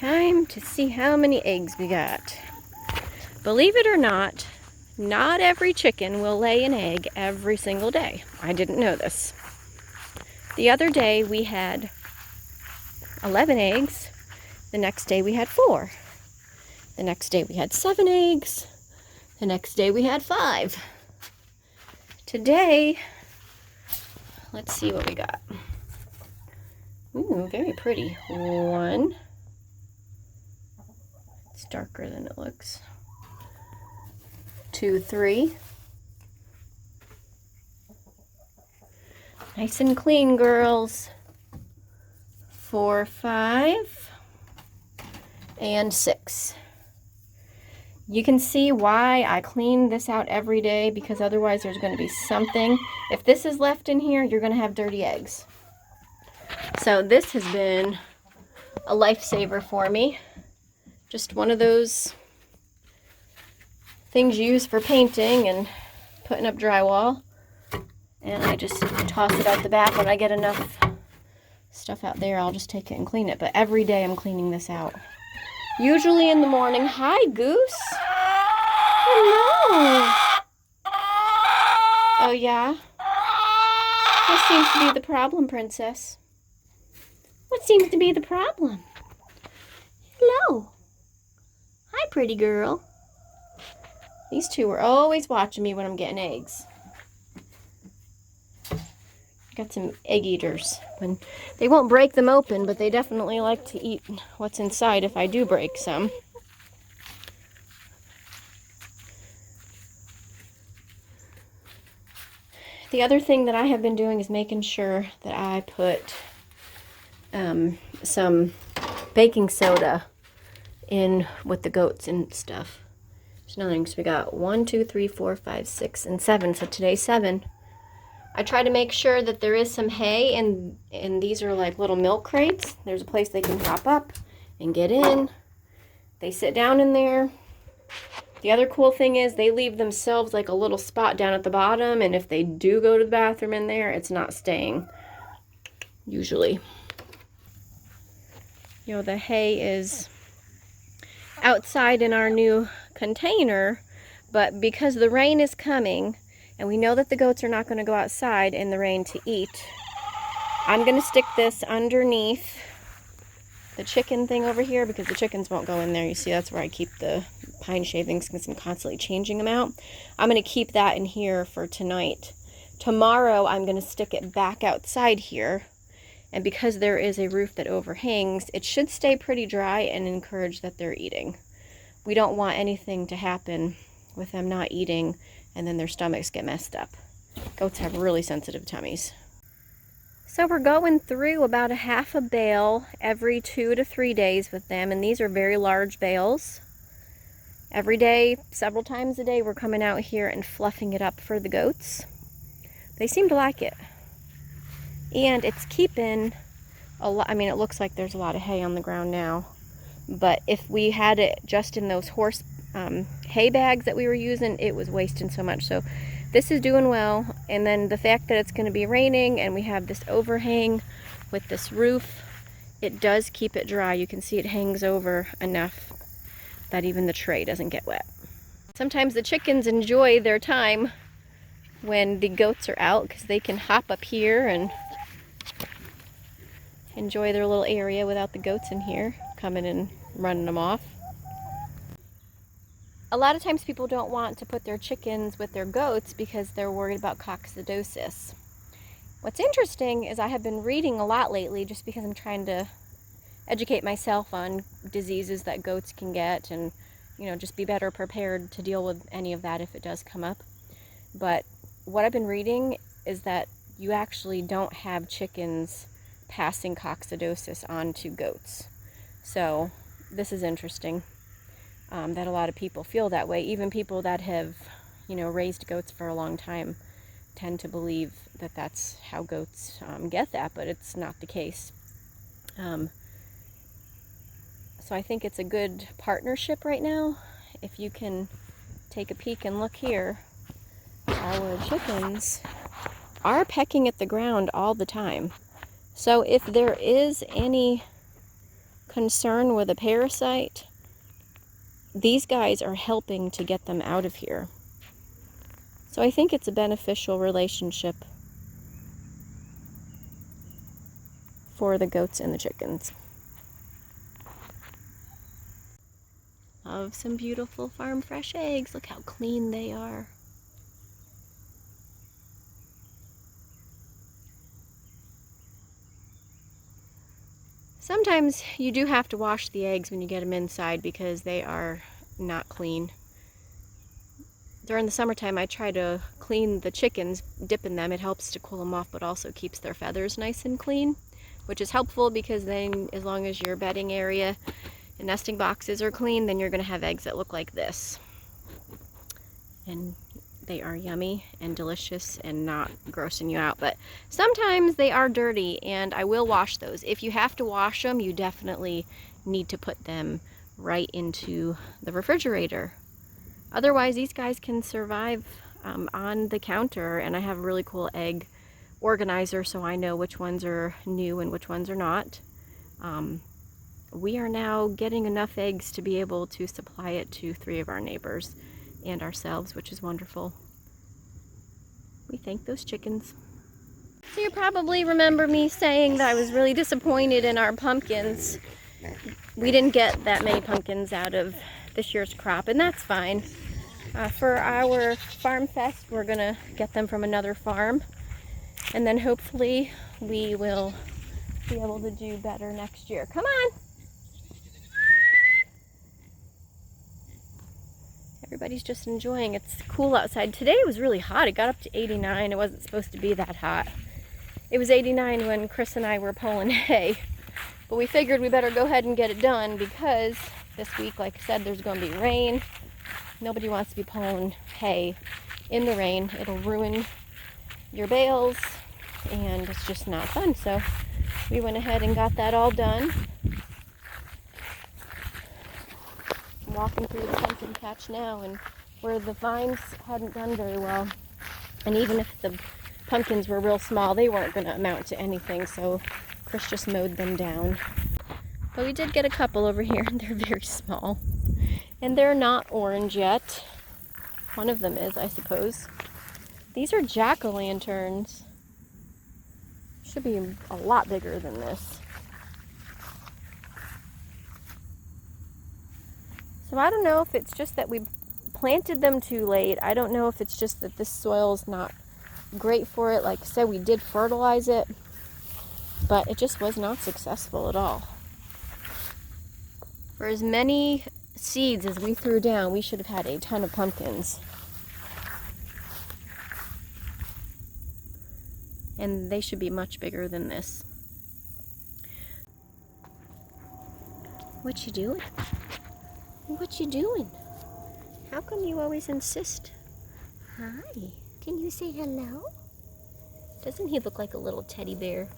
Time to see how many eggs we got. Believe it or not every chicken will lay an egg every single day. I didn't know this. The other day we had 11 eggs. The next day we had 4. The next day we had 7 eggs. The next day we had 5. Today, let's see what we got. Ooh, very pretty. 1. It's darker than it looks. 2, 3. Nice and clean, girls. 4, 5. And 6. You can see why I clean this out every day, because otherwise there's going to be something. If this is left in here, you're going to have dirty eggs. So this has been a lifesaver for me. Just one of those things you use for painting and putting up drywall. And I just toss it out the back. When I get enough stuff out there, I'll just take it and clean it. But every day I'm cleaning this out. Usually in the morning. Hi, Goose. Hello. Oh, yeah? What seems to be the problem, Princess? What seems to be the problem? Hello. Hi, pretty girl. These two are always watching me when I'm getting eggs. Got some egg eaters. They won't break them open, but they definitely like to eat what's inside if I do break some. The other thing that I have been doing is making sure that I put some baking soda in with the goats and stuff. There's another thing. So we got 1, 2, 3, 4, 5, 6, and 7. So today's 7. I try to make sure that there is some hay, and these are like little milk crates. There's a place they can hop up and get in. They sit down in there. The other cool thing is they leave themselves like a little spot down at the bottom, and if they do go to the bathroom in there, it's not staying, usually. You know, the hay is outside in our new container, but because the rain is coming, and we know that the goats are not going to go outside in the rain to eat, I'm going to stick this underneath the chicken thing over here, because the chickens won't go in there. You see, that's where I keep the pine shavings, because I'm constantly changing them out. I'm going to keep that in here for tonight. Tomorrow, I'm going to stick it back outside here. And because there is a roof that overhangs, it should stay pretty dry and encourage that they're eating. We don't want anything to happen with them not eating and then their stomachs get messed up. Goats have really sensitive tummies. So we're going through about a half a bale every 2 to 3 days with them, and these are very large bales. Every day, several times a day, we're coming out here and fluffing it up for the goats. They seem to like it. And it's keeping a lot. I mean, it looks like there's a lot of hay on the ground now, but if we had it just in those horse hay bags that we were using, it was wasting so much. So this is doing well. And then the fact that it's going to be raining and we have this overhang with this roof, it does keep it dry. You can see it hangs over enough that even the tray doesn't get wet. Sometimes the chickens enjoy their time when the goats are out, because they can hop up here and enjoy their little area without the goats in here coming and running them off. A lot of times people don't want to put their chickens with their goats because they're worried about coccidiosis. What's interesting is I have been reading a lot lately, just because I'm trying to educate myself on diseases that goats can get, and just be better prepared to deal with any of that if it does come up. But what I've been reading is that you actually don't have chickens passing coccidiosis on to goats. So this is interesting. That a lot of people feel that way. Even people that have, raised goats for a long time tend to believe that that's how goats get that, but it's not the case. So I think it's a good partnership right now. If you can take a peek and look here, our chickens are pecking at the ground all the time. So if there is any concern with a parasite, these guys are helping to get them out of here. So I think it's a beneficial relationship for the goats and the chickens. Love some beautiful farm fresh eggs. Look how clean they are. Sometimes you do have to wash the eggs when you get them inside because they are not clean. During the summertime, I try to clean the chickens, dipping them. It helps to cool them off, but also keeps their feathers nice and clean, which is helpful because then as long as your bedding area and nesting boxes are clean, then you're going to have eggs that look like this. And they are yummy and delicious and not grossing you out. But sometimes they are dirty, and I will wash those. If you have to wash them, you definitely need to put them right into the refrigerator. Otherwise, these guys can survive on the counter, and I have a really cool egg organizer so I know which ones are new and which ones are not. We are now getting enough eggs to be able to supply it to 3 of our neighbors and ourselves, which is wonderful. We thank those chickens. So you probably remember me saying that I was really disappointed in our pumpkins. We didn't get that many pumpkins out of this year's crop, and that's fine. For our farm fest, we're gonna get them from another farm, and then hopefully we will be able to do better next year. Come on! Everybody's just enjoying. It's cool outside. Today it was really hot. It got up to 89. It wasn't supposed to be that hot. It was 89 when Chris and I were pulling hay, but we figured we better go ahead and get it done because this week, like I said, there's going to be rain. Nobody wants to be pulling hay in the rain. It'll ruin your bales, and it's just not fun. So we went ahead and got that all done. I'm walking through the pumpkin patch now, and where the vines hadn't done very well, and even if the pumpkins were real small, they weren't going to amount to anything, so Chris just mowed them down. But we did get a couple over here, and they're very small. And they're not orange yet. One of them is, I suppose. These are jack-o'-lanterns. Should be a lot bigger than this. So I don't know if it's just that we planted them too late. I don't know if it's just that this soil's not great for it. Like I said, we did fertilize it, but it just was not successful at all. For as many seeds as we threw down, we should have had a ton of pumpkins. And they should be much bigger than this. What you doing? What you doing? How come you always insist? Hi, can you say hello? Doesn't he look like a little teddy bear?